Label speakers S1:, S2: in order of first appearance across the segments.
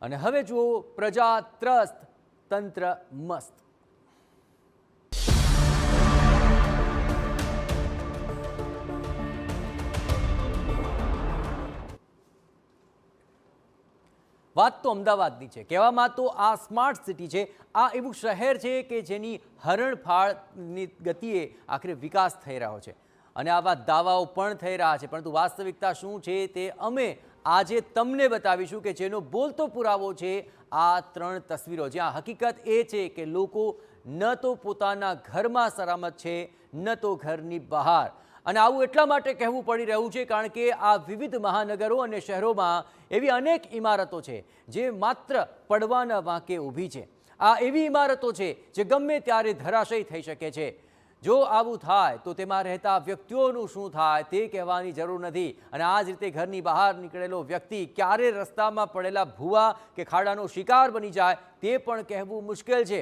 S1: અને હવે જુઓ પ્રજા ત્રસ્ત, તંત્ર મસ્ત। વાત તો અમદાવાદની છે, કહેવામાં તો આ સ્માર્ટ સિટી છે, આ એવું શહેર છે કે જેની હરણફાળની ગતિએ આખરે વિકાસ થઈ રહ્યો છે અને આવા દાવાઓ પણ થઈ રહ્યા છે, પરંતુ વાસ્તવિકતા શું છે તે અમે આજે તમને બતાવીશું કે જેનો બોલતો પુરાવો છે આ 3 તસવીરો, જ્યાં હકીકત એ છે કે લોકો ન તો પોતાના ઘરમાં સલામત છે ન તો ઘરની બહાર। અને આવું એટલા માટે કહેવું પડી રહ્યું છે કારણ કે આ વિવિધ મહાનગરો અને શહેરોમાં એવી અનેક ઇમારતો છે જે માત્ર પડવાના વાંકે ઊભી છે। આ એવી ઇમારતો છે જે ગમે ત્યારે ધરાશયી થઈ શકે છે। જો આવું થાય તો તેમાં રહેતા વ્યક્તિઓનું શું થાય તે કહેવાની જરૂર નથી, અને આ જ રીતે ઘરની બહાર નીકળેલો વ્યક્તિ ક્યારે રસ્તામાં પડેલા ભૂવા કે ખાડાનો શિકાર બની જાય તે પણ કહેવું મુશ્કેલ છે।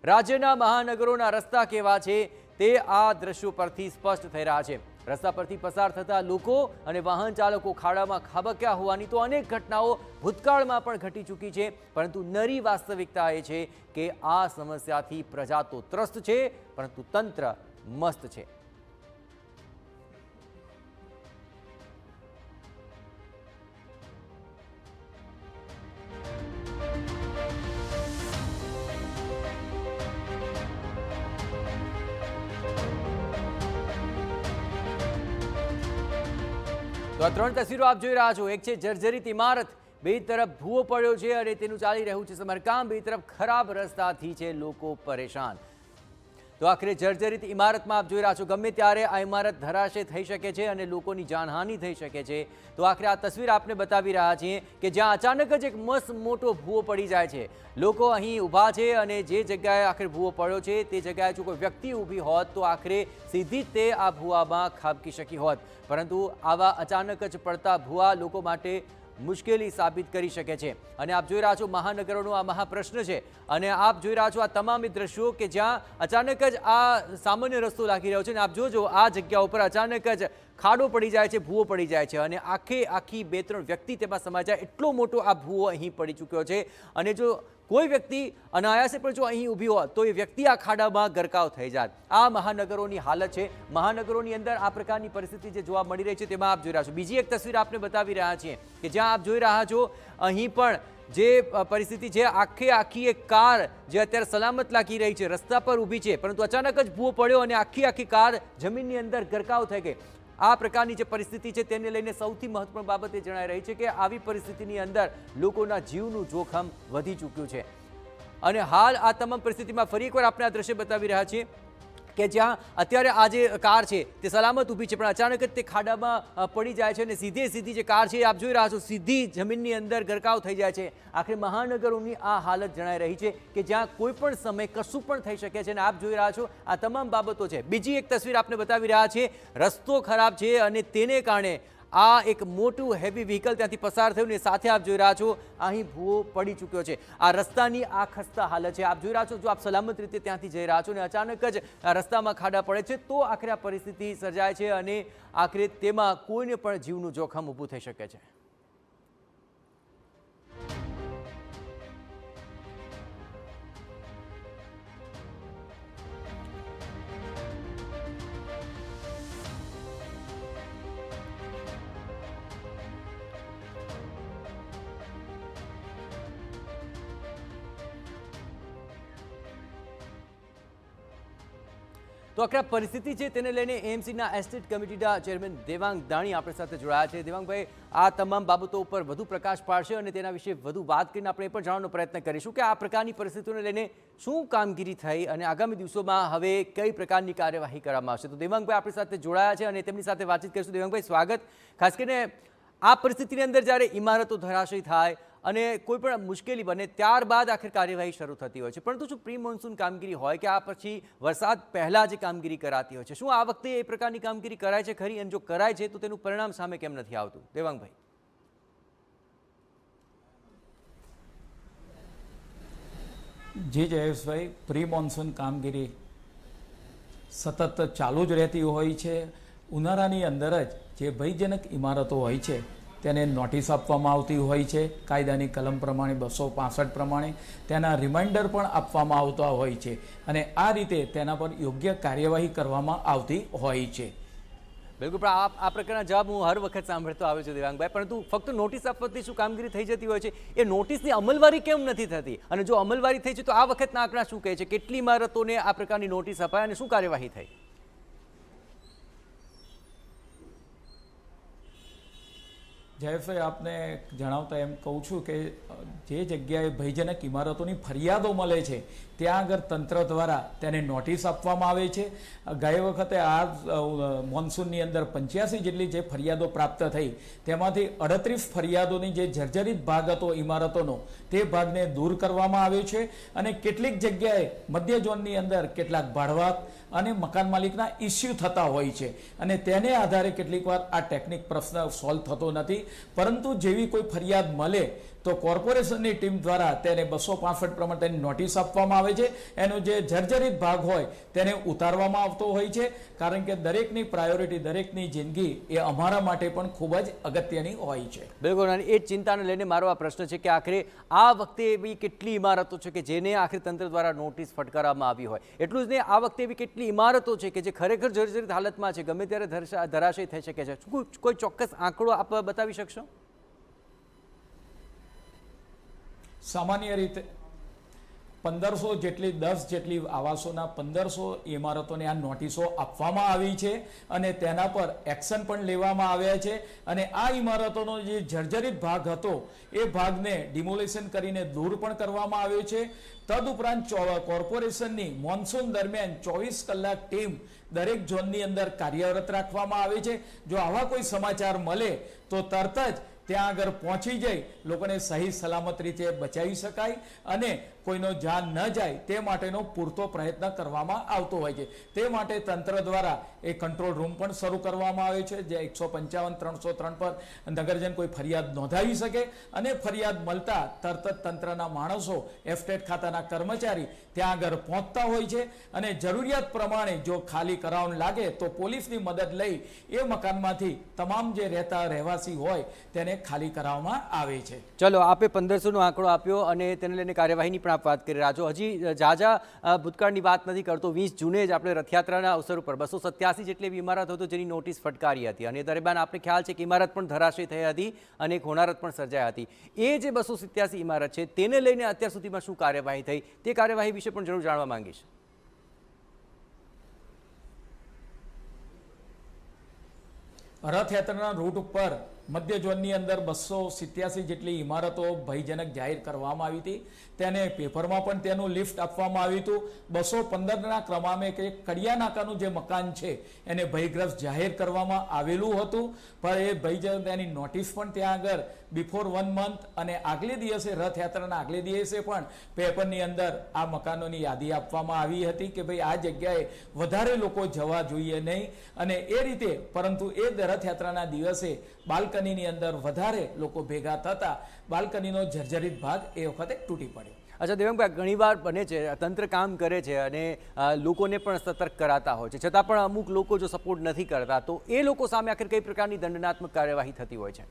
S1: રાજ્યના મહાનગરોના રસ્તા કેવા છે તે આ દ્રશ્યો પરથી સ્પષ્ટ થઈ રહ્યા છે। રસ્તા પરથી પસાર થતા લોકો અને વાહન ચાલકો ખાડામાં ખાબક્યા હોવાની તો અનેક ઘટનાઓ ભૂતકાળમાં પણ ઘટી ચૂકી છે, પરંતુ નરી વાસ્તવિકતા એ છે કે આ સમસ્યાથી પ્રજા તો ત્રસ્ત છે, પરંતુ તંત્ર મસ્ત છે। તો આ 3 તસવીરો આપ જોઈ રહ્યા છો। એક છે જર્જરિત ઇમારત, બે તરફ ભૂવો પડ્યો છે અને તેનું ચાલી રહ્યું છે સમારકામ, બે તરફ ખરાબ રસ્તાથી છે લોકો પરેશાન। તો આખરે જર્જરિત ઇમારતમાં આપ જોઈ રહ્યા છો ગમે ત્યારે આ ઇમારત ધરાશય થઈ શકે છે અને લોકોની જાનહાનિ થઈ શકે છે। તો આખરે આ તસવીર આપને બતાવી રહ્યા છીએ કે જ્યાં અચાનક જ એક મસ્ત મોટો ભૂવો પડી જાય છે, લોકો અહીં ઊભા છે અને જે જગ્યાએ આખરે ભૂવો પડ્યો છે તે જગ્યાએ જો કોઈ વ્યક્તિ ઊભી હોત તો આખરે સીધી જ તે આ ભૂવામાં ખાબકી શકી હોત, પરંતુ આવા અચાનક જ પડતા ભૂવા લોકો માટે મુશ્કેલી સાબિત કરી શકે છે। અને આપ જોઈ રહ્યા છો મહાનગરોનો આ મહાપ્રશ્ન છે, અને આપ જોઈ રહ્યા છો આ તમામ દ્રશ્યો કે જ્યાં અચાનક જ આ સામાન્ય રસ્તો લાગી રહ્યો છે અને આપ જોજો આ જગ્યા ઉપર અચાનક જ ખાડો પડી જાય છે, ભૂવો પડી જાય છે અને આખી 2-3 વ્યક્તિ તેમાં સમાઈ જાય એટલો મોટો આ ભૂવો અહીં પડી ચૂક્યો છે। અને જો કોઈ વ્યક્તિ અનાયાસે પણ જો અહીં ઊભી હોત તો એ વ્યક્તિ આ ખાડામાં ગરકાવ થઈ જાય। આ મહાનગરોની હાલત છે। મહાનગરોની અંદર આ પ્રકારની પરિસ્થિતિ જે જોવા મળી રહી છે તેમાં આપ જોઈ રહ્યા છો। બીજી એક તસવીર આપને બતાવી રહ્યા છીએ કે જ્યાં આપ જોઈ રહ્યા છો અહીં પણ જે પરિસ્થિતિ છે, આખી એક કાર જે અત્યારે સલામત લાગી રહી છે રસ્તા પર ઊભી છે, પરંતુ અચાનક જ ભૂવો પડ્યો અને આખી કાર જમીનની અંદર ગરકાવ થઈ ગઈ। આ પ્રકારની જે પરિસ્થિતિ છે તેને લઈને સૌથી મહત્વપૂર્ણ બાબત એ જણાઈ રહી છે કે આવી પરિસ્થિતિની અંદર લોકોના જીવનું જોખમ વધી ચૂક્યું છે। અને હાલ આ તમામ પરિસ્થિતિમાં ફરી એકવાર આપણે આ દ્રશ્ય બતાવી રહ્યા છીએ કે જ્યાં અત્યારે આ જે કાર છે તે સલામત ઊભી છે, પણ અચાનક જ તે ખાડામાં પડી જાય છે અને સીધી જે કાર છે આપ જોઈ રહ્યા છો સીધી જમીનની અંદર ગરકાવ થઈ જાય છે। આખરે મહાનગરોની આ હાલત જણાઈ રહી છે કે જ્યાં કોઈ પણ સમય કશું પણ થઈ શકે છે અને આપ જોઈ રહ્યા છો આ તમામ બાબતો છે। બીજી એક તસવીર આપને બતાવી રહ્યા છે, રસ્તો ખરાબ છે અને તેને કારણે આ એક મોટું હેવી વ્હીકલ ત્યાંથી પસાર થયું ને સાથે આપ જોઈ રહ્યા છો અહીં ભૂવો પડી ચૂક્યો છે। આ રસ્તાની આ ખસ્તા હાલત છે, આપ જોઈ રહ્યા છો જો આપ સલામત રીતે ત્યાંથી જઈ રહ્યા છો અને અચાનક જ આ રસ્તામાં ખાડા પડે છે તો આખરે આ પરિસ્થિતિ સર્જાય છે અને આખરે તેમાં કોઈને પણ જીવનું જોખમ ઊભું થઈ શકે છે। તો આખરે પરિસ્થિતિ છે તેને લઈને એએમસીના એસ્ટેટ કમિટીના ચેરમેન દેવાંગ દાણી આપણી સાથે જોડાયા છે। દેવાંગભાઈ, આ તમામ બાબતો ઉપર વધુ પ્રકાશ પાડશે અને તેના વિશે વધુ વાત કરીને આપણે એ પણ જાણવાનો પ્રયત્ન કરીશું કે આ પ્રકારની પરિસ્થિતિઓને લઈને શું કામગીરી થઈ અને આગામી દિવસોમાં હવે કઈ પ્રકારની કાર્યવાહી કરવામાં આવશે। તો દેવાંગભાઈ આપણી સાથે જોડાયા છે અને તેમની સાથે વાતચીત કરીશું। દેવાંગભાઈ, સ્વાગત। ખાસ કરીને આ પરિસ્થિતિની અંદર જ્યારે ઇમારતો ધરાશયી થાય અને કોઈ પણ મુશ્કેલી બને ત્યારબાદ આખર કાર્યવાહી શરૂ થતી હોય છે, પરંતુ શું પ્રી મોન્સૂન કામગીરી હોય કે આ પછી વરસાદ પહેલા જે કામગીરી કરાતી હોય છે, શું આ વખતે એ પ્રકારની કામગીરી કરાય છે ખરી? અને જો કરાય છે તો તેનું પરિણામ સામે કેમ નથી આવતું? દેવાંગભાઈ।
S2: જી જયેશભાઈ, પ્રી મોન્સૂન કામગીરી સતત ચાલુ જ રહેતી હોય છે। ઉનાળાની અંદર જ જે ભયજનક ઇમારતો હોય છે તેને નોટિસ આપવામાં આવતી હોય છે, કાયદાની કલમ પ્રમાણે 265 પ્રમાણે તેના રિમાઇન્ડર પણ આપવામાં આવતા હોય છે અને આ રીતે તેના પર યોગ્ય કાર્યવાહી કરવામાં આવતી હોય છે.
S1: બિલકુલ, પણ આ પ્રકારના જવાબ હું હર વખત સાંભળતો આવ્યો છું દેવાંગભાઈ, પરંતુ ફક્ત નોટિસ આપવાથી શું કામગીરી થઈ જતી હોય છે? એ નોટિસની અમલવારી કેમ નથી થતી? અને જો અમલવારી થઈ છે તો આ વખતના આંકડા શું કહે છે? કેટલી ઇમારતોને આ પ્રકારની નોટિસ અપાય અને શું કાર્યવાહી થઈ?
S2: જયેશભાઈ, આપને જણાવતા એમ કહું છું કે જે જગ્યાએ ભયજનક ઇમારતોની ફરિયાદો મળે છે ત્યાં આગળ તંત્ર દ્વારા તેને નોટિસ આપવામાં આવે છે. ગયા વખતે આ મોન્સૂનની અંદર 85 જેટલી જે ફરિયાદો પ્રાપ્ત થઈ તેમાંથી 38 ફરિયાદોની જે જર્જરિત ભાગ હતો ઇમારતોનો તે ભાગને દૂર કરવામાં આવ્યો છે અને કેટલીક જગ્યાએ મધ્ય ઝોનની અંદર કેટલાક ભાડવાત અને મકાન માલિકના ઇસ્યુ થતા હોય છે અને તેને આધારે કેટલીક વાર આ ટેકનિક પ્રશ્ન સોલ્વ થતો નથી. પરંતુ જેવી કોઈ ફરિયાદ મળે તો કોર્પોરેશનની ટીમ દ્વારા તેને 265 પ્રમાણે તેની નોટિસ આપવામાં આવે છે. એનો જે જર્જરિત ભાગ હોય તેને ઉતારવામાં આવતો હોય છે, કારણ કે દરેકની પ્રાયોરિટી, દરેકની જિંદગી એ અમારા માટે પણ ખૂબ જ અગત્યની હોય છે.
S1: બિલકુલ, અને એ જ ચિંતાને લઈને મારો આ પ્રશ્ન છે કે આખરે આ વખતે એવી કેટલી ઇમારતો છે કે જેને આખરે તંત્ર દ્વારા નોટિસ ફટકારવામાં આવી હોય? એટલું જ નહીં, આ વખતે એવી કેટલી ઇમારતો છે કે જે ખરેખર જર્જરિત હાલતમાં છે, ગમે ત્યારે ધરાશય થઈ શકે છે? કોઈ ચોક્કસ આંકડો આપ બતાવી શકશો?
S2: સામાન્ય રીતે 1500 જેટલી 10 જેટલી આવાસોના 1500 ઇમારતોને આ નોટિસો આપવામાં આવી છે અને તેના પર એક્શન પણ લેવામાં આવ્યા છે અને આ ઇમારતોનો જે જર્જરિત ભાગ હતો એ ભાગને ડિમોલિશન કરીને દૂર પણ કરવામાં આવ્યો છે. તદુપરાંત કોર્પોરેશનની મોન્સૂન દરમિયાન 24 કલાક ટીમ દરેક ઝોનની અંદર કાર્યરત રાખવામાં આવે છે. જો આવા કોઈ સમાચાર મળે તો તરત જ ત્યાં આગળ પહોંચી જઈ લોકોને સહી સલામત રીતે બચાવી શકાય અને કોઈનો જાન ન જાય તે માટેનો પૂરતો પ્રયત્ન કરવામાં આવતો હોય છે. તે માટે તંત્ર દ્વારા એ કંટ્રોલ રૂમ પણ શરૂ કરવામાં આવે છે, જે 155 303 પર નગરજન કોઈ ફરિયાદ નોંધાવી શકે અને ફરિયાદ મળતા તરત જ તંત્રના માણસો, એફટેટ ખાતાના કર્મચારી ત્યાં આગળ પહોંચતા હોય છે અને જરૂરિયાત પ્રમાણે જો ખાલી કરાવવાનું લાગે તો પોલીસની મદદ લઈ એ મકાનમાંથી તમામ જે રહેવાસી હોય તેને ખાલી કરાવવામાં આવે છે.
S1: ચલો, આપે 1500 નો આંકડો આપ્યો અને તેને લઈને કાર્યવાહીની પણ આપ વાત કરી રહ્યા છો. હજી ઝાઝા ભૂતકાળની વાત નથી કરતો. 20 જૂને જ આપણે રથયાત્રાના અવસર ઉપર 287 જેટલી એવી ઇમારત હતો જેની નોટિસ ફટકારી હતી અને દરમિયાન આપણે ખ્યાલ છે કે ઇમારત પણ ધરાશય થઈ હતી અને એક હોનારત પણ સર્જાઈ હતી. એ જે 287 ઇમારત છે તેને લઈને અત્યાર સુધીમાં શું કાર્યવાહી થઈ, તે કાર્યવાહી વિશે પણ જરૂર જાણવા માંગીશ.
S2: રથયાત્રાના રૂટ ઉપર મધ્ય ઝોનની અંદર 287 જેટલી ઇમારતો ભયજનક જાહેર કરવામાં આવી હતી. તેને પેપરમાં પણ તેનું લિફ્ટ આપવામાં આવ્યું હતું. 215ના ક્રમાંકે કે કડિયા નાકાનું જે મકાન છે એને ભયગ્રસ્ત જાહેર કરવામાં આવેલું હતું, પણ એ ભયજનક તેની નોટિસ પણ ત્યાં આગળ બિફોર 1 મંથ અને આગલે દિવસે રથયાત્રાના આગલે દિવસે પણ પેપરની અંદર આ મકાનોની યાદી આપવામાં આવી હતી કે ભાઈ આ જગ્યાએ વધારે લોકો જવા જોઈએ નહીં અને એ રીતે. પરંતુ એ રથયાત્રાના દિવસે બાલ્કનીની અંદર વધારે લોકો ભેગા થતા બાલ્કનીનો જર્જરિત ભાગ એ વખતે તૂટી પડ્યો.
S1: અચ્છા દેવાંગભાઈ, ઘણીવાર બને છે તંત્ર કામ કરે છે અને લોકોને પણ સતર્ક કરાતા હોય છે, છતાં પણ અમુક લોકો જો સપોર્ટ નથી કરતા તો એ લોકો સામે આખર કઈ પ્રકારની દંડનાત્મક કાર્યવાહી થતી હોય છે?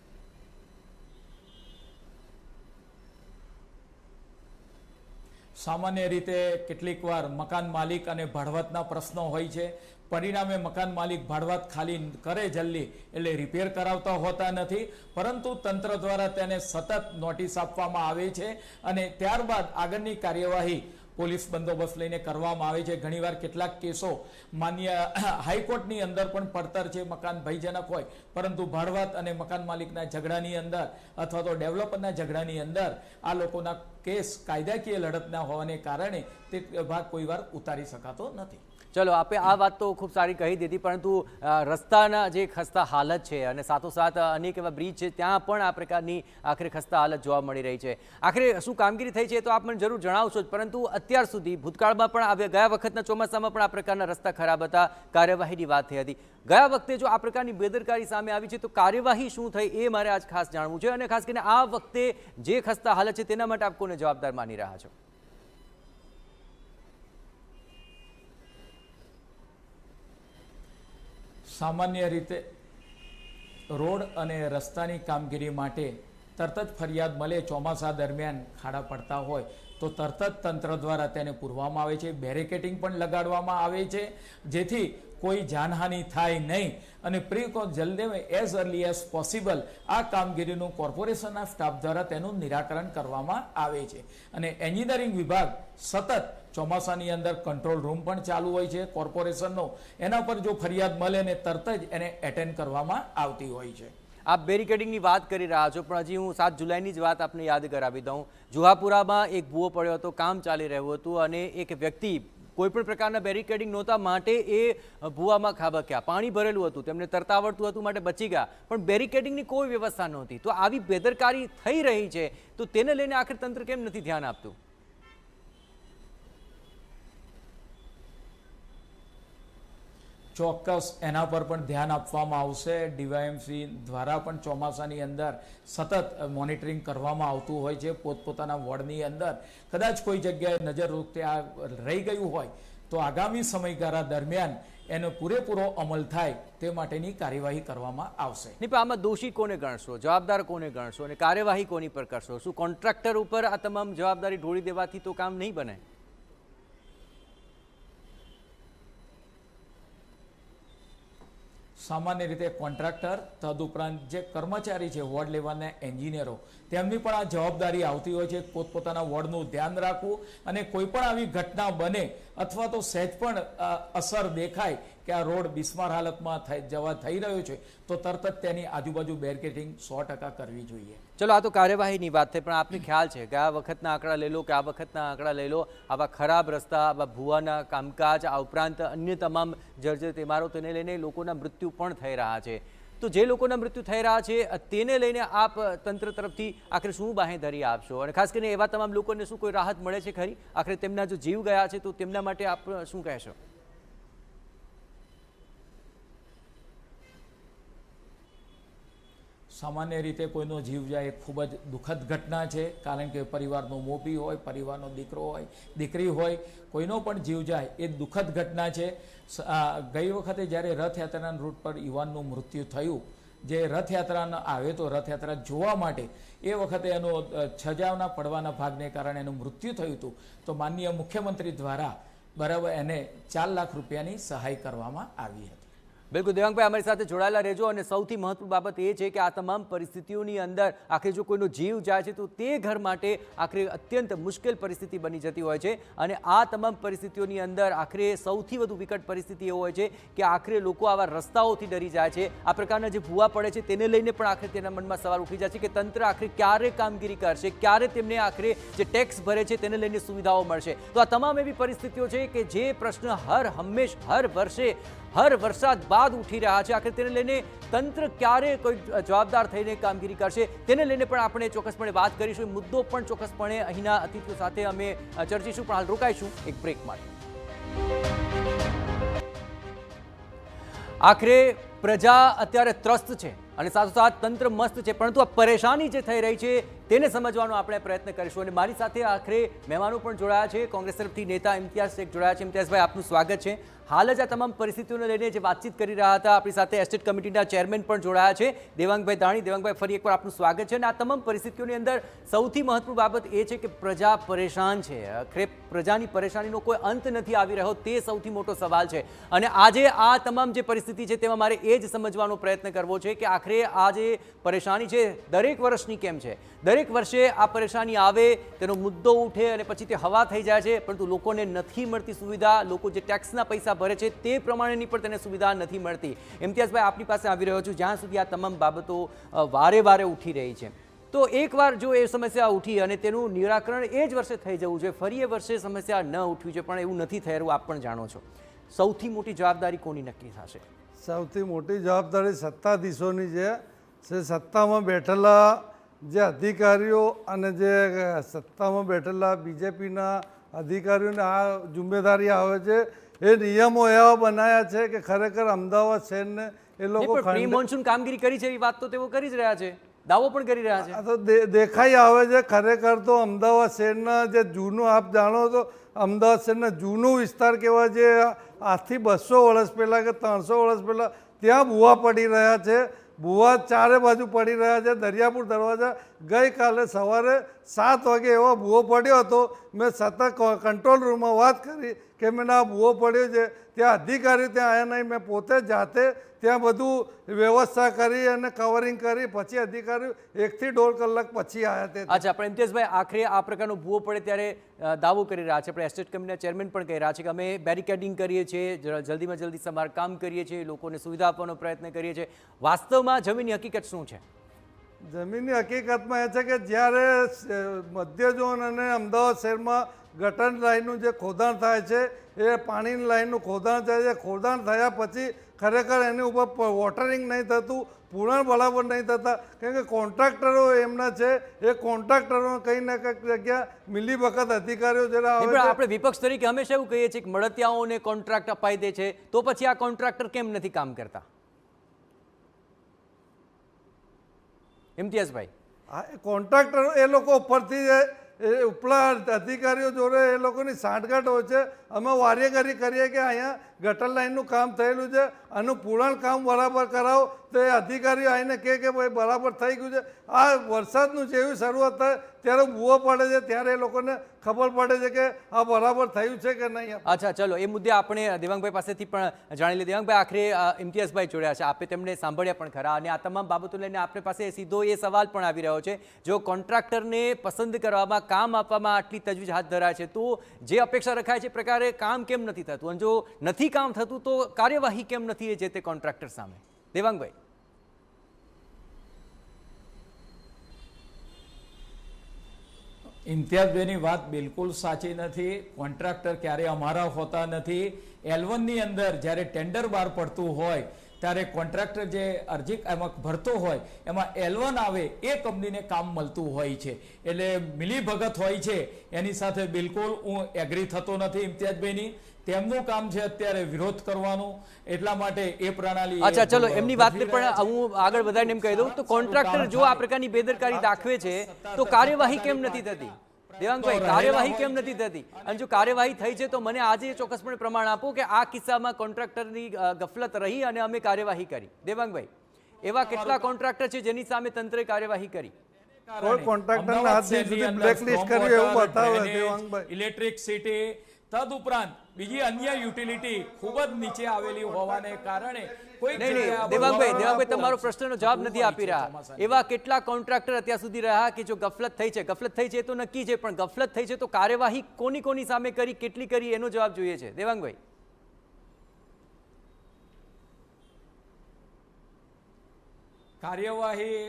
S2: સામાન્ય રીતે કેટલીક વાર મકાન માલિક અને ભાડવતના પ્રશ્નો હોય છે. પરિણામે મકાન માલિક ભાડવત ખાલી કરે જલ્દી એટલે રિપેર કરાવતા હોતા નથી, પરંતુ તંત્ર દ્વારા તેને સતત નોટિસ આપવામાં આવે છે અને ત્યારબાદ આગળની કાર્યવાહી પોલીસ બંદોબસ્ત લઈને કરવામાં આવે છે. ઘણીવાર કેટલાક કેસો માન્ય હાઈકોર્ટની અંદર પણ પડતર છે, મકાન ભયજનક હોય પરંતુ ભાડવત અને મકાન માલિકના ઝઘડાની અંદર અથવા તો ડેવલપરના ઝઘડાની અંદર આ લોકોના કેસ કાયદાકીય લડતના હોવાને કારણે તે ભાગ કોઈ વાર ઉતારી શકાતો નથી.
S1: ચલો, આપે આ વાત તો ખૂબ સારી કહી દીધી, પરંતુ રસ્તાના જે ખસ્તા હાલત છે અને સાથોસાથ અનેક એવા બ્રિજ છે ત્યાં પણ આ પ્રકારની આખરે ખસ્તા હાલત જોવા મળી રહી છે. આખરે શું કામગીરી થઈ છે તો આપ મને જરૂર જણાવશો જ, પરંતુ અત્યાર સુધી ભૂતકાળમાં પણ ગયા વખતના ચોમાસામાં પણ આ પ્રકારના રસ્તા ખરાબ હતા, કાર્યવાહીની વાત થઈ હતી. ગયા વખતે જો આ પ્રકારની બેદરકારી સામે આવી છે તો કાર્યવાહી શું થઈ એ મારે આજ ખાસ જાણવું છે અને ખાસ કરીને આ વખતે જે ખસ્તા હાલત છે તેના માટે આપ કોને જવાબદાર માની રહ્યા છો?
S2: સામાન્ય રીતે રોડ અને રસ્તાની કામગીરી માટે તરત જ ફરિયાદ મળે, ચોમાસા દરમિયાન ખાડા પડતા હોય તો તરત જ તંત્ર દ્વારા તેને પૂરવામાં આવે છે. બેરિકેડિંગ પણ લગાડવામાં આવે છે જેથી કોઈ જાનહાનિ થાય નહીં અને જલ્દી એઝ અર્લી એઝ પોસિબલ આ કામગીરીનું કોર્પોરેશનના સ્ટાફ દ્વારા તેનું નિરાકરણ કરવામાં આવે છે. અને એન્જિનિયરિંગ વિભાગ સતત ચોમાસાની અંદર કંટ્રોલ રૂમ પણ ચાલુ હોય છે કોર્પોરેશનનો, એના પર જો ફરિયાદ મળે ને તરત જ એને એટેન્ડ કરવામાં આવતી હોય છે.
S1: આપ બેરિકેડિંગની વાત કરી રહ્યા છો, પણ હજી હું 7 જુલાઈની જ વાત આપને યાદ કરાવી દઉં. જુહાપુરામાં એક ભૂવો પડ્યો હતો, કામ ચાલી રહ્યું હતું અને એક વ્યક્તિ કોઈપણ પ્રકારના બેરિકેડિંગ નહોતા માટે એ ભૂવામાં ખાબક્યા. પાણી ભરેલું હતું, તેમને તરતા આવડતું હતું માટે બચી ગયા, પણ બેરિકેડિંગની કોઈ વ્યવસ્થા નહોતી. તો આવી બેદરકારી થઈ રહી છે, તો તેને લઈને આખરે તંત્ર કેમ નથી ધ્યાન આપતું?
S2: ચોક્કસ એના પર પણ ધ્યાન આપવામાં આવશે. ડીવાયએમસી દ્વારા પણ ચોમાસાની અંદર સતત મોનિટરિંગ કરવામાં આવતું હોય છે. પોતપોતાના વોર્ડની અંદર કદાચ કોઈ જગ્યાએ નજર રૂપે આ રહી ગયું હોય તો આગામી સમયગાળા દરમિયાન એનો પૂરેપૂરો અમલ થાય તે માટેની કાર્યવાહી કરવામાં આવશે.
S1: નહીં, પણ આમાં દોષી કોને ગણશો, જવાબદાર કોને ગણશો અને કાર્યવાહી કોની પર કરશો? શું કોન્ટ્રાક્ટર ઉપર આ તમામ જવાબદારી ઢોળી દેવાથી તો કામ નહીં બને?
S2: સામાન્ય રીતે કોન્ટ્રાક્ટર તદુપરાંત જે કર્મચારી છે, વોર્ડ લેવલના એન્જિનિયરો, તેમની પણ આ જવાબદારી આવતી હોય છે પોતપોતાના વોર્ડનું ધ્યાન રાખવું. અને કોઈ પણ આવી ઘટના બને અથવા તો સહેજ પણ અસર દેખાય કે આ રોડ બિસ્માર હાલતમાં થઈ રહ્યો છે તો તરત જ તેની આજુબાજુ બેરિકેડિંગ 100% કરવી જોઈએ.
S1: ચલો, આ તો કાર્યવાહીની વાત થઈ, પણ આપને ખ્યાલ છે કે આ વખતના આંકડા લઈ લો કે આ વખતના આંકડા લઈ લો, આવા ખરાબ રસ્તા, આવા ભૂવાના કામકાજ, આ ઉપરાંત અન્ય તમામ જર્જરિત ઇમારતોને લઈને લોકોના મૃત્યુ પણ થઈ રહ્યા છે. તો જે લોકોના મૃત્યુ થઈ રહ્યા છે તેને લઈને આપ તંત્ર તરફથી આખરે શું બાહેંધરી આપશો? અને ખાસ કરીને એવા તમામ લોકોને શું કોઈ રાહત મળે છે ખરી? આખરે તેમના જો જીવ ગયા છે તો તેમના માટે આપ શું કહેશો?
S2: સામાન્ય રીતે કોઈનો જીવ જાય એ ખૂબ જ દુઃખદ ઘટના છે, કારણ કે પરિવારનો મોભી હોય, પરિવારનો દીકરો હોય, દીકરી હોય, કોઈનો પણ જીવ જાય એ દુઃખદ ઘટના છે. ગઈ વખતે જ્યારે રથયાત્રાના રૂટ પર યુવાનનું મૃત્યુ થયું, જે રથયાત્રાના આવે તો રથયાત્રા જોવા માટે એ વખતે એનો છજાવના પડવાના ભાગને કારણે એનું મૃત્યુ થયું હતું, તો માનનીય મુખ્યમંત્રી દ્વારા બરાબર એને 4 લાખ રૂપિયાની સહાય કરવામાં આવી હતી.
S1: બિલકુલ દેવાંગભાઈ, અમારી સાથે જોડાયેલા રહેજો. અને સૌથી મહત્વની બાબત એ છે કે આ તમામ પરિસ્થિતિઓની અંદર આખરે જો કોઈનો જીવ જાય છે તો તે ઘર માટે આખરે અત્યંત મુશ્કેલ પરિસ્થિતિ બની જતી હોય છે. અને આ તમામ પરિસ્થિતિઓની અંદર આખરે સૌથી વધુ વિકટ પરિસ્થિતિ એ હોય છે કે આખરે લોકો આવા રસ્તાઓથી ડરી જાય છે. આ પ્રકારના જે ભૂવા પડે છે તેને લઈને પણ આખરે તેના મનમાં સવાલ ઉઠી જાય છે કે તંત્ર આખરે ક્યારે કામગીરી કરશે, ક્યારે તેમને આખરે જે ટેક્સ ભરે છે તેને લઈને સુવિધાઓ મળશે. તો આ તમામ એવી પરિસ્થિતિઓ છે કે જે પ્રશ્ન હર વર્ષે હર વરસાદ બાદ ઉઠી રહ્યા છે. આખરે તેને લઈને તંત્ર ક્યારે કોઈ જવાબદાર થઈને કામગીરી કરશે તેને લઈને પણ આપણે ચોક્કસપણે વાત કરીશું. એ મુદ્દો પણ ચોક્કસપણે અહીંના અતિથિઓ સાથે અમે ચર્ચીશું, પણ હાલ રોકાઈશું એક બ્રેક માટે. આખરે પ્રજા અત્યારે ત્રસ્ત છે અને સાથોસાથ તંત્ર મસ્ત છે, પરંતુ આ પરેશાની જે થઈ રહી છે તેને સમજવાનો આપણે પ્રયત્ન કરીશું. અને મારી સાથે આખરે મહેમાનો પણ જોડાયા છે. કોંગ્રેસ તરફથી નેતા ઇમ્તિયાઝ શેખ જોડાયા છે. ઇમ્તિયાઝભાઈ, આપનું સ્વાગત છે. હાલ જ આ તમામ પરિસ્થિતિઓને લઈને જે વાતચીત કરી રહ્યા હતા, આપણી સાથે એસ્ટેટ કમિટીના ચેરમેન પણ જોડાયા છે દેવાંગભાઈ દાણી. દેવાંગભાઈ, ફરી એકવાર આપનું સ્વાગત છે. અને આ તમામ પરિસ્થિતિઓની અંદર સૌથી મહત્વની બાબત એ છે કે પ્રજા પરેશાન છે. આખરે પ્રજાની પરેશાનીનો કોઈ અંત નથી આવી રહ્યો, તે સૌથી મોટો સવાલ છે. અને આજે આ તમામ જે પરિસ્થિતિ છે તેમાં મારે એ જ સમજવાનો પ્રયત્ન કરવો છે કે આખરે આ જે પરેશાની છે દરેક વર્ષની કેમ છે. દરેક વર્ષે આ પરેશાની આવે, તેનો મુદ્દો ઉઠે અને પછી તે હવા થઈ જાય છે, પરંતુ લોકોને નથી મળતી સુવિધા. લોકો જે ટેક્સના પૈસા ભરે છે તે પ્રમાણેની પણ તેને સુવિધા નથી મળતી. ઇમ્તિયાઝભાઈ, આપની પાસે આવી રહ્યો છું. જ્યાં સુધી આ તમામ બાબતો વારે વારે ઉઠી રહી છે, તો એકવાર જો એ સમસ્યા ઉઠી અને તેનું નિરાકરણ એ જ વર્ષે થઈ જવું જોઈએ, ફરી એ વર્ષે સમસ્યા ન ઉઠવી જોઈએ, પણ એવું નથી થઈ રહ્યું, આપ પણ જાણો છો. સૌથી મોટી જવાબદારી કોની નક્કી થશે?
S3: સૌથી મોટી જવાબદારી સત્તાધીશોની છે. સત્તામાં બેઠેલા જે અધિકારીઓ અને જે સત્તામાં બેઠેલા બીજેપીના અધિકારીઓને આ જિમ્મેદારી આવે છે. એ નિયમો એવા બનાવ્યા છે કે ખરેખર અમદાવાદ શહેરને એ લોકો
S1: પ્રી મોન્સૂન કામગીરી કરી છે એવી વાત તો તેઓ કરી જ રહ્યા છે, દાવો પણ કરી રહ્યા છે.
S3: આ તો દેખાઈ આવે છે. ખરેખર તો અમદાવાદ શહેરના જે જૂનું, આપ જાણો તો અમદાવાદ શહેરના જૂનું વિસ્તાર કેવા છે, આજથી 200 વર્ષ પહેલાં કે 300 વર્ષ પહેલાં ત્યાં ભૂવા પડી રહ્યા છે. ભૂવા ચારે બાજુ પડી રહ્યા છે. દરિયાપુર દરવાજા ગઈકાલે સવારે 7 વાગે એવો ભૂવો પડ્યો હતો. મેં સતત કંટ્રોલ રૂમમાં વાત કરી કે મેં આ ભૂવો પડ્યો છે. ત્યાં અધિકારી ત્યાં આવ્યા નહીં. મેં પોતે જાતે ત્યાં બધું વ્યવસ્થા કરી અને કવરિંગ કરી પછી અધિકારીઓ 1 થી 1.5 કલાક પછી આવ્યા તે.
S1: અચ્છા, પણ ઇમ્તિયાઝભાઈ, આખરે આ પ્રકારનો ભૂવો પડે ત્યારે દાવો કરી રહ્યા છે, આપણે એસ્ટેટ કંપનીના ચેરમેન પણ કહી રહ્યા છે કે અમે બેરિકેડિંગ કરીએ છીએ, જલ્દીમાં જલ્દી સમારકામ કરીએ છીએ, લોકોને સુવિધા આપવાનો પ્રયત્ન કરીએ છીએ. વાસ્તવમાં જમીનની હકીકત શું છે?
S3: જમીનની હકીકતમાં એ છે કે જ્યારે મધ્ય ઝોન અને અમદાવાદ શહેરમાં ગટર લાઇનનું જે ખોદાણ થાય છે એ પાણીની લાઇનનું ખોદાણ થાય છે. ખોદાણ થયા પછી ખરેખર એની ઉપર વોટરિંગ નહીં થતું, પૂરણ બરાબર નહીં થતા, કેમ કે કોન્ટ્રાક્ટરો એમના છે. એ કોન્ટ્રાક્ટરો કંઈ ને કંઈક જગ્યા મિલી વખત અધિકારીઓ જરા આવે છે.
S1: આપણે વિપક્ષ તરીકે હંમેશા એવું કહીએ છીએ કે મળતિયાઓને કોન્ટ્રાક્ટ અપાઈ દે છે, તો પછી આ કોન્ટ્રાક્ટર કેમ નથી કામ કરતા? ઇમ્તિયાઝભાઈ,
S3: કોન્ટ્રાક્ટરો એ લોકો ઉપરથી એ ઉપલા અધિકારીઓ જોડે એ લોકોની સાંઠગાંઠ હોય છે. અમે વારેઘડી કરીએ કે અહીંયા ગટર લાઇનનું કામ થયેલું છે, આનું પૂરણ કામ બરાબર કરાવો, તો એ અધિકારીઓ આવીને કહે કે ભાઈ બરાબર થઈ ગયું છે. આ વરસાદનું જેવી શરૂઆત થાય ત્યારે ભૂવો પડે છે, ત્યારે એ લોકોને ખબર પડે છે કે આ બરાબર થયું છે કે નહીં.
S1: અચ્છા, ચલો એ મુદ્દે આપણે દેવાંગભાઈ પાસેથી પણ જાણી લઈએ. દેવાંગભાઈ, આખરે ઇમ્તિયાઝભાઈ જોડ્યા છે, આપે તેમને સાંભળ્યા પણ ખરા, અને આ તમામ બાબતો લઈને આપણી પાસે સીધો એ સવાલ પણ આવી રહ્યો છે, જો કોન્ટ્રાક્ટરને પસંદ કરવામાં, કામ આપવામાં આટલી તજવીજ હાથ ધરાય છે, તો જે અપેક્ષા રખાય છે પ્રકારે કામ કેમ નથી થતું? અને જો નથી કામ થતું તો કાર્યવાહી કેમ નથી જે તે કોન્ટ્રાક્ટર સામે? દેવાંગભાઈ,
S2: ઇમ્તિયાઝભાઈની વાત બિલકુલ સાચી નથી. કોન્ટ્રાક્ટર ક્યારે અમારા હોતા નથી. L1ની અંદર જ્યારે ટેન્ડર બહાર પડતું હોય ત્યારે કોન્ટ્રાક્ટર જે અરજી એમાં ભરતો હોય એમાં L1 આવે એ કંપનીને કામ મળતું હોય છે. એટલે મિલીભગત હોય છે, એની સાથે બિલકુલ હું એગ્રી થતો નથી ઇમ્તિયાઝભાઈની. તેમનું કામ છે અત્યારે વિરોધ કરવાનું, એટલા માટે એ પ્રણાલી.
S1: અચ્છા, ચલો એમની વાતને પણ હું આગળ વધારીને એમ કહી દઉં તો કોન્ટ્રાક્ટર જો આ પ્રકારની બેદરકારી દાખવે છે તો કાર્યવાહી કેમ નથી થતી? દેવાંગભાઈ, કાર્યવાહી કેમ નથી થતી? અને જો કાર્યવાહી થઈ છે તો મને આજે ચોક્કસપણે પ્રમાણ આપો કે આ કિસ્સામાં કોન્ટ્રાક્ટરની ગફલત રહી અને અમે કાર્યવાહી કરી. દેવાંગભાઈ, એવા કેટલા કોન્ટ્રાક્ટર છે જેની સામે તંત્રે કાર્યવાહી કરી?
S3: કોઈ કોન્ટ્રાક્ટરના હાથ સુધી બ્લેકલિસ્ટ કર્યું એવું બતાવે દેવાંગભાઈ.
S2: ઇલેક્ટ્રિસિટી તદુપરાંત બીજી અન્ય યુટિલિટી ખૂબ જ નીચે આવેલી હોવાને કારણે
S1: દેવાંગભાઈ, તમારો પ્રશ્નનો જવાબ નથી આપી રહ્યા. એવા કેટલા કોન્ટ્રાક્ટર અત્યાર સુધી રહ્યા કે જો ગફલત થઈ છે? ગફલત થઈ છે તો નક્કી છે, પણ ગફલત થઈ છે તો કાર્યવાહી કોની કોની સામે કરી, કેટલી કરી, એનો જવાબ જોઈએ છે. દેવાંગભાઈ,
S2: કાર્યવાહી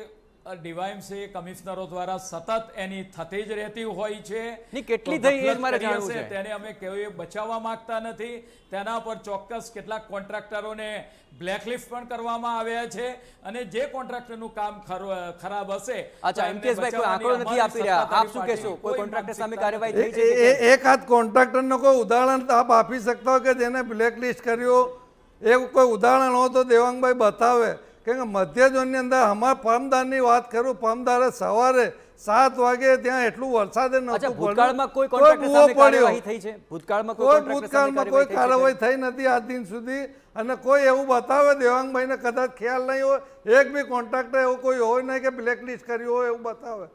S2: ડીવાયએમસી કમિશનરો દ્વારા સતત એની થતી જ રહેતી હોય છે.
S1: કેટલી થઈ એ મારે જાણવું છે.
S2: તેને અમે કેવી બચાવવા માંગતા નથી. તેના પર ચોક્કસ કેટલાક કોન્ટ્રાક્ટરોને બ્લેકલિસ્ટ પણ કરવામાં આવ્યા છે, અને જે કોન્ટ્રાક્ટરનું કામ ખરાબ હશે.
S1: અચ્છા, ઇમ્તિયાઝભાઈ, કોઈ આંકડો નથી આપી રહ્યા, આપ શું કહેશો? કોઈ કોન્ટ્રાક્ટર સામે કાર્યવાહી થઈ છે?
S3: એક હાથ કોન્ટ્રાક્ટરનો કોઈ ઉદાહરણ આપ આપી શકતા હો કે જેને બ્લેકલિસ્ટ કર્યો? એવું કોઈ ઉદાહરણ હોય તો દેવાંગભાઈ બતાવે. કેમ કે મધ્ય ઝોનની અંદર અમારા પમદારની વાત કરું, પમદારે સવારે 7 વાગે ત્યાં એટલું વરસાદે નહોતું
S1: ભૂતકાળમાં કોઈ કોન્ટ્રાક્ટર સામે કાર્યવાહી થઈ છે?
S3: ભૂતકાળમાં કોઈ કાર્યવાહી થઈ નથી આજ દિન સુધી. અને કોઈ એવું બતાવે દેવાંગભાઈને કદાચ ખ્યાલ નહીં હોય, એક બી કોન્ટ્રાક્ટર એવું કોઈ હોય નહીં કે બ્લેકલિસ્ટ કર્યું હોય એવું બતાવે.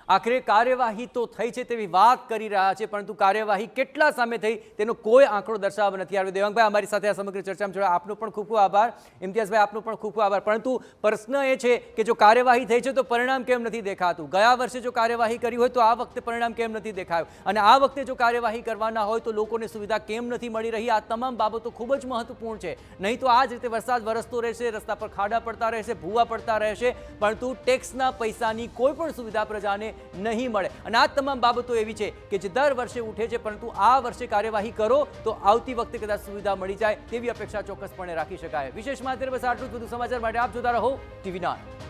S1: આખરે કાર્યવાહી તો થઈ છે તેવી વાત કરી રહ્યા છે, પરંતુ કાર્યવાહી કેટલા સામે થઈ તેનો કોઈ આંકડો દર્શાવવા નથી આવ્યો. દેવાંગભાઈ, અમારી સાથે આ સમગ્ર ચર્ચામાં જોડાયા, આપનો પણ ખૂબ ખૂબ આભાર. ઇમ્તિયાઝભાઈ, આપનો પણ ખૂબ ખૂબ આભાર. પરંતુ પ્રશ્ન એ છે કે જો કાર્યવાહી થઈ છે તો પરિણામ કેમ નથી દેખાતું? ગયા વર્ષે જો કાર્યવાહી કરી હોય તો આ વખતે પરિણામ કેમ નથી દેખાયું? અને આ વખતે જો કાર્યવાહી કરવાના હોય તો લોકોને સુવિધા કેમ નથી મળી રહી? આ તમામ બાબતો ખૂબ જ મહત્વપૂર્ણ છે. નહીં તો આ જ રીતે વરસાદ વરસતો રહેશે, રસ્તા પર ખાડા પડતા રહેશે, ભૂવા પડતા રહેશે, પરંતુ ટેક્સના પૈસાની કોઈ પણ સુવિધા પ્રજાને નહીં મળે. અને આ તમામ બાબતો એવી છે કે જે દર વર્ષે ઉઠે છે, પરંતુ આ વર્ષે કાર્યવાહી કરો તો આવતી વખતે કદાચ સુવિધા મળી જાય તેવી અપેક્ષા ચોક્કસપણે રાખી શકાય. વિશેષમાં અત્યારે બસ આટલું જ. વધુ સમાચાર માટે આપ જોતા રહો TV9.